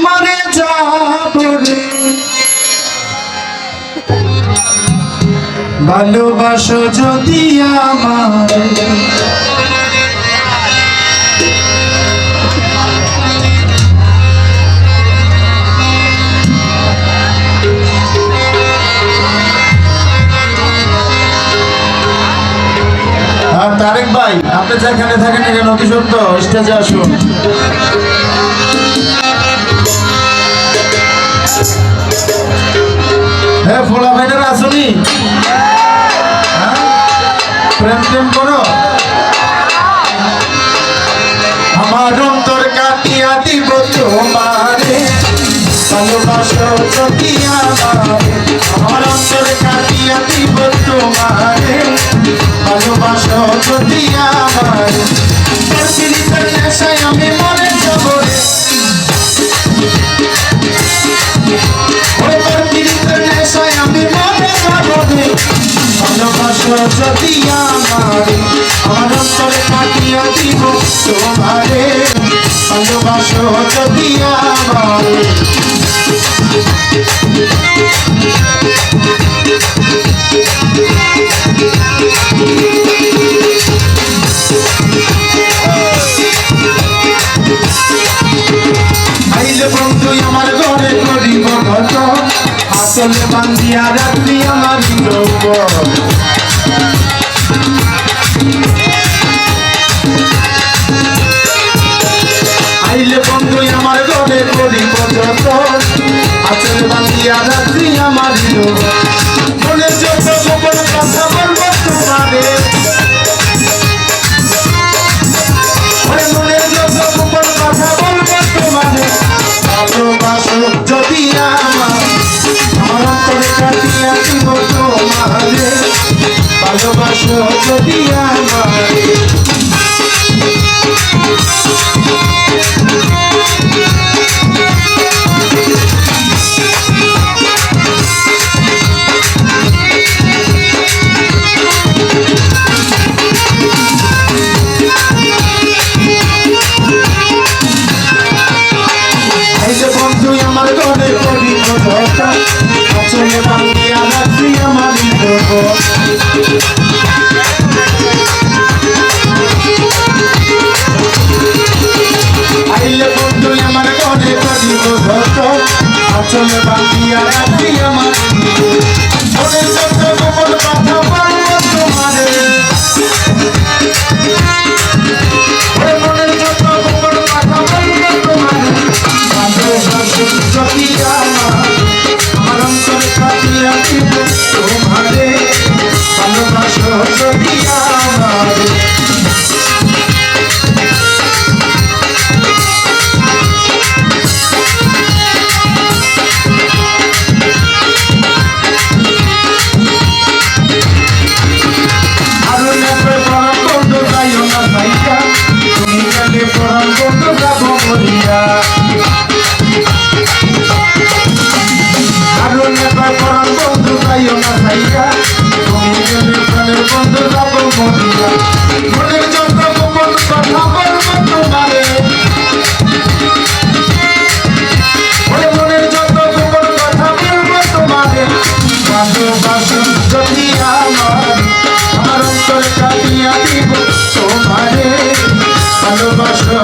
মরে যাব রে ভালোবাসো যদি আমারে তারেক ভাই আপনি যেখানে থাকেন এখানে অতি সত্য স্টেজে আসুন। হ্যাঁ ফোলা ভাইটার আসুনি প্রেম প্রেম করো আমার অন্তর কাটিয়া দিব তোমারে ভালোবাসো যদি আমারে আমার অন্তর কাটিয়া দিব তোমারে ভালোবাসো যদি আমারে পৃথিবীর নেশায় আমি মরে যাব রে পৃথিবীর নেশায় আমি মরে যাব রে ভালোবাসো যদি আমারে আমার অন্তর কাটিয়া দিব তোমারে ভালোবাসো যদি আমারে আইলে বন্ধু আমার ঘরে করিব কত আসলে বান্ধিয়া রাত্রি আমার লোক আইলে বন্ধু আমার ঘরে করিব যত আসলে বান্ধিয়া রাত্রি আমার লোক মনে যত গোপন কথা বলবো তোমারে মনে যত গোপন কথা বলবো তোমারে ভালোবাসো যদি আমার অন্তরে কাটিয়া দিব তোমারে ভালোবাসো যদি আমারে বন্ধু আমার ঘরে করিব ধোকা আসলে বান্ধিয়া রাত্রি আমার লোক আইলে বন্ধু আমার ঘরে করিব ধোকা আসলে বান্ধিয়া রাত্রি আমার মনে যত গোপন কথা বলবো তোমারে মনে যত গোপন কথা বলবো তোমারে ভালোবাসো যদি আমার অন্তর কাটিয়া দিব তোমারে ভালোবাসো যদি আমারে আরো নেবে পরাম বন্ধু যাইও না ভাইয়া তুমি গেলে পরাম বন্ধু যাব বলিয়া আরো নেবে পরাম বন্ধু যাইও না ভাইয়া তুমি গেলে প্রাণের বন্ধু যাব বলিয়া মনের যত গোপন কথা বলবো তোমারে মনের যত গোপন কথা বলবো তোমারে ভালোবাসো যদি আমার অন্তর কাটিয়া দিব তোমারে ভালোবাসো